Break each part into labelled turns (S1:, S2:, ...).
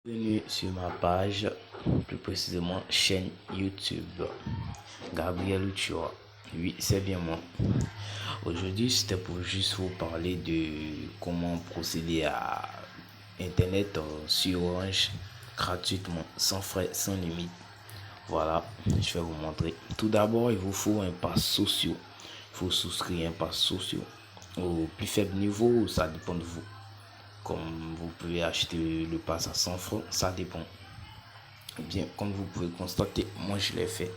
S1: Bienvenue sur ma page, plus précisément chaîne YouTube, Gabriel Ochoa. Oui, c'est bien moi. Aujourd'hui, c'était pour juste vous parler de comment procéder à Internet sur Orange gratuitement, sans frais, sans limite. Voilà, je vais vous montrer. Tout d'abord, il vous faut un pass social. Il faut souscrire un pass social. Au plus faible niveau, ça dépend de vous. Comme vous pouvez acheter le pass à 100 francs, ça dépend. Eh bien, comme vous pouvez constater, moi je l'ai fait.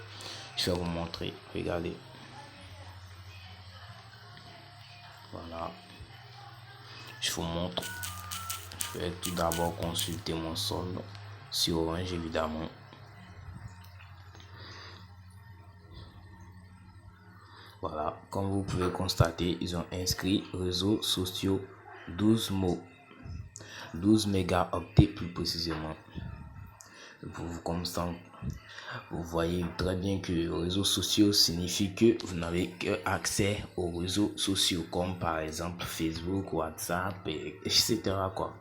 S1: Je vais vous montrer. Regardez. Voilà. Je vous montre. Je vais tout d'abord consulter mon solde sur Orange, évidemment. Voilà. Comme vous pouvez constater, ils ont inscrit réseaux sociaux 12 mots. 12 mégaoctets plus précisément. Vous voyez très bien que réseaux sociaux signifie que vous n'avez accès aux réseaux sociaux comme par exemple Facebook, WhatsApp, etc. quoi.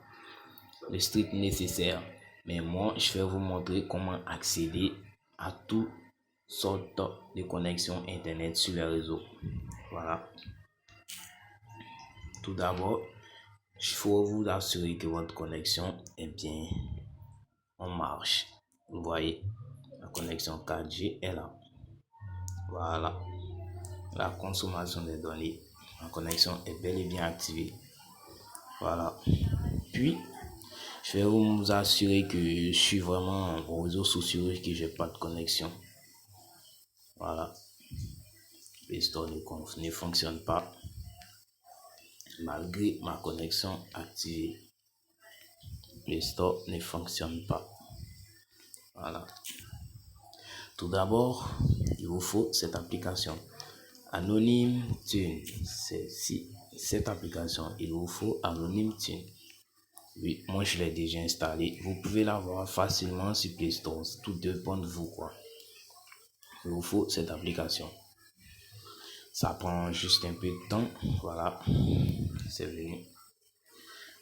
S1: Le strict nécessaire. Mais moi, je vais vous montrer comment accéder à toutes sortes de connexions Internet sur les réseaux. Voilà. Tout d'abord, il faut vous assurer que votre connexion est bien en marche. Vous voyez, la connexion 4G est là. Voilà. La consommation des données. La connexion est bel et bien activée. Voilà. Puis, je vais vous assurer que je suis vraiment aux réseaux sociaux et que j'ai pas de connexion. Voilà. Les stores ne fonctionnent pas malgré ma connexion activée. Les stores ne fonctionnent pas. Voilà. Tout d'abord, il vous faut cette application. Anonyme Tune. Cette application, il vous faut Anonyme Tune. Oui, moi je l'ai déjà installé. Vous pouvez l'avoir facilement sur Play Store. Tout dépend de vous, quoi. Il vous faut cette application. Ça prend juste un peu de temps. Voilà. C'est venu.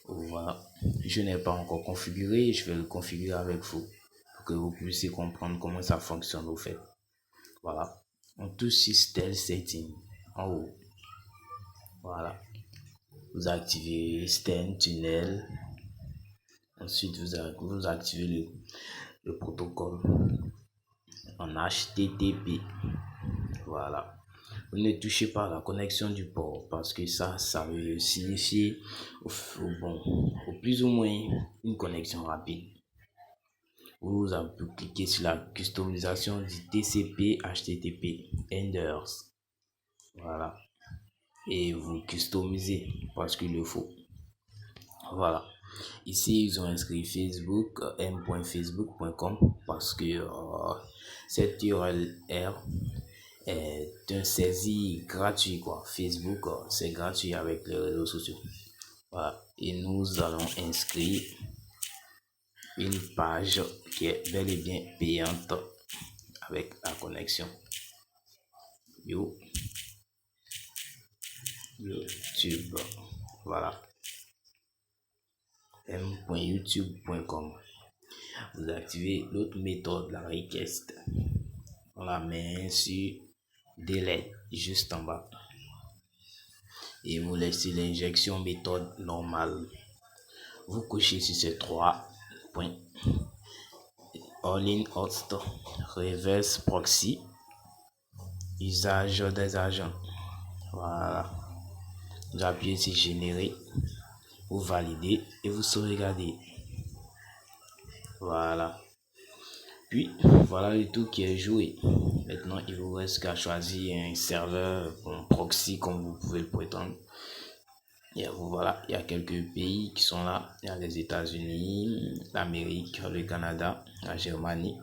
S1: Voilà. Je n'ai pas encore configuré. Je vais le configurer avec vous pour que vous puissiez comprendre comment ça fonctionne au fait. Voilà. On touche System Setting en haut. Voilà. Vous activez Sten Tunnel. Ensuite, vous activez le protocole en HTTP. Voilà. Vous ne touchez pas à la connexion du port parce que ça veut signifier au plus ou moins une connexion rapide. Vous avez pu cliquer sur la customisation du TCP HTTP Enders. Voilà. Et vous customisez parce qu'il le faut. Voilà. Ici, ils ont inscrit Facebook, m.facebook.com parce que cette URL est un saisie gratuit, quoi. Facebook, c'est gratuit avec les réseaux sociaux. Voilà. Et nous allons inscrire une page qui est bel et bien payante avec la connexion. YouTube. Voilà. m.youtube.com. Vous activez l'autre méthode, la request. On la met sur Delete juste en bas. Et vous laissez l'injection méthode normale. Vous cochez sur ces 3 points. All-in host, reverse proxy, usage des agents. Voilà. Vous appuyez sur générer. Vous validez et vous sauvegardez. Voilà. Puis, voilà le tout qui est joué. Maintenant, il vous reste qu'à choisir un serveur, un proxy comme vous pouvez le prétendre. Et voilà, il y a quelques pays qui sont là. Il y a les États-Unis, l'Amérique, le Canada, la Germanie.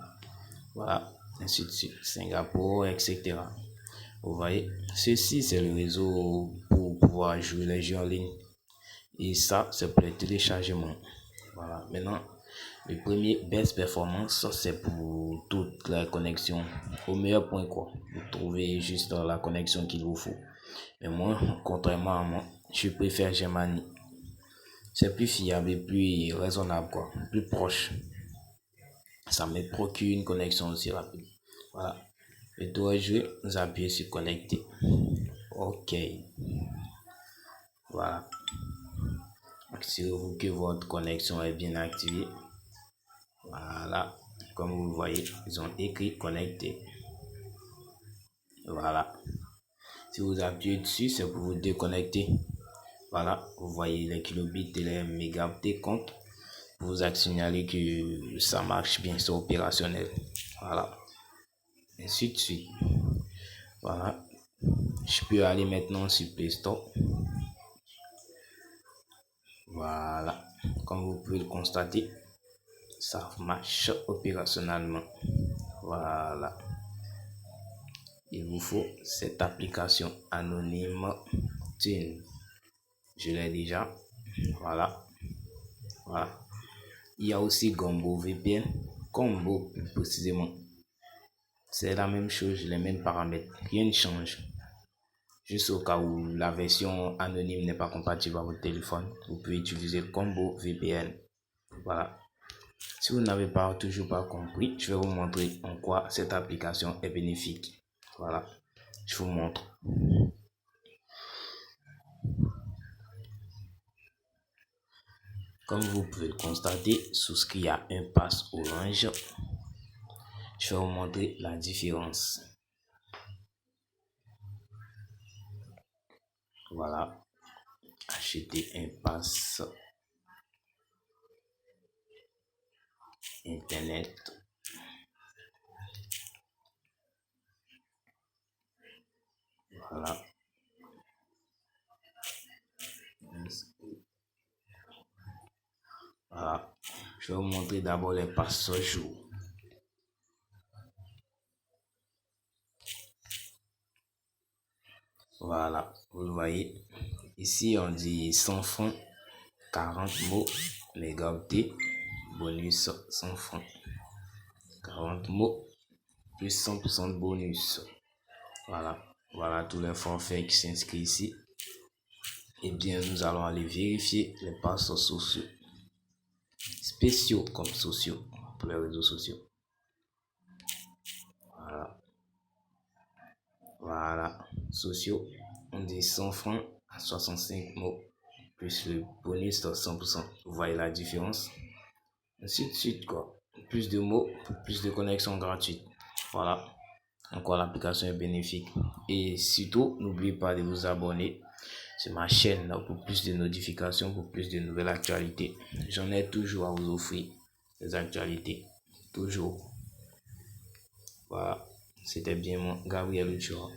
S1: Voilà, ainsi de suite, Singapour, etc. Vous voyez, ceci c'est le réseau pour pouvoir jouer les jeux en ligne. Et ça, c'est pour les téléchargements. Voilà, maintenant, le premier best performance, c'est pour toute la connexion. Au meilleur point, quoi. Vous trouvez juste la connexion qu'il vous faut. Mais moi, contrairement à moi, je préfère Germany. c'est plus fiable et plus raisonnable, quoi, plus proche. Ça me procure une connexion aussi rapide. Voilà. Le tour est joué, vous appuyez sur connecter. OK. Voilà. Assurez-vous que votre connexion est bien activée. Voilà. Comme vous le voyez, ils ont écrit connecter. Voilà. Si vous appuyez dessus, c'est pour vous déconnecter. Voilà. Vous voyez les kilobits et les mégabits compte. Pour vous signaler que ça marche bien, c'est opérationnel. Voilà. Ainsi de suite. Voilà. Je peux aller maintenant sur Play Store. Voilà. Comme vous pouvez le constater, ça marche opérationnellement. Voilà. Il vous faut cette application anonyme Tune. Je l'ai déjà. Voilà. Voilà. Il y a aussi Combo VPN. Combo, plus précisément. C'est la même chose, les mêmes paramètres. Rien ne change. Juste au cas où la version anonyme n'est pas compatible à votre téléphone, vous pouvez utiliser le Combo VPN. Voilà. Si vous n'avez toujours pas compris, je vais vous montrer en quoi cette application est bénéfique. Voilà. Je vous montre. Comme vous pouvez le constater, souscrit à un pass Orange. Je vais vous montrer la différence. Voilà. Acheter un pass Internet. Voilà. Voilà. Je vais vous montrer d'abord les passes jour. Voilà, vous le voyez. Ici, on dit 100 francs, 40 mots, mégabits, bonus 100 francs. 40 mots, plus 100% de bonus. Voilà, voilà tous les forfaits qui s'inscrivent ici. Et bien, nous allons aller vérifier les passes sociaux. Spéciaux comme sociaux, pour les réseaux sociaux. Voilà. Voilà, sociaux, on dit 100 francs à 65 mots, plus le bonus de 100%. Vous voyez la différence? Ainsi de suite, quoi. Plus de mots, plus de connexions gratuites. Voilà. Encore l'application est bénéfique. Et surtout, n'oubliez pas de vous abonner sur ma chaîne pour plus de notifications, pour plus de nouvelles actualités. J'en ai toujours à vous offrir des actualités. Toujours. Voilà. C'était bien mon Gabriel Ochoa.